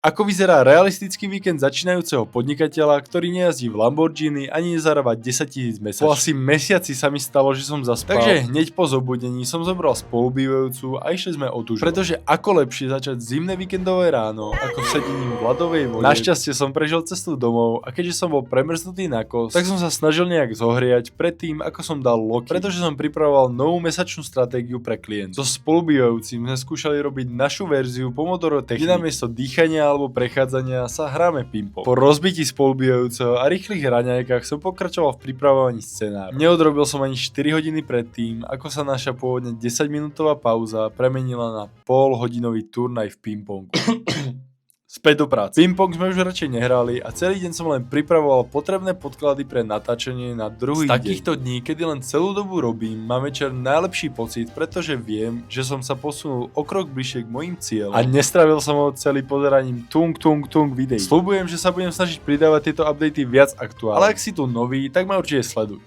Ako vyzerá realistický víkend začínajúceho podnikateľa, ktorý nejazdí v Lamborghini ani nezarába 10 000 mesačne. Po asi mesiaci sa mi stalo, že som zaspal. Takže hneď po zobudení som zobral spolubývajúcu a išli sme otužovať. Pretože ako lepšie začať zimné víkendové ráno, ako sedením v ľadovej vode. Našťastie som prežil cestu domov a keďže som bol premrznutý na kosť, tak som sa snažil nejak zohriať predtým, ako som dal loky. Pretože som pripravoval novú mesačnú stratégiu pre klientov. So spolubývajúcim sme skúšali robiť našu verziu Pomodoro techniky, kde namiesto dýchania alebo prechádzania sa hráme ping-pong. Po rozbití spolubývajúceho a rýchlych raňajkách som pokračoval v pripravovaní scenáru. Neodrobil som ani 4 hodiny predtým, ako sa naša pôvodne 10-minútová pauza premenila na polhodinový turnaj v ping-pongu. Späť do práce. Ping-pong sme už radšej nehrali a celý deň som len pripravoval potrebné podklady pre natáčanie na druhý deň. Z takýchto dní, kedy len celú dobu robím, mám večer najlepší pocit, pretože viem, že som sa posunul o krok bližšie k mojim cieľom a nestravil som ho celý pozeraním tung videí. Sľubujem, že sa budem snažiť pridávať tieto updaty viac aktuálne. Ale ak si tu nový, tak ma určite sleduj.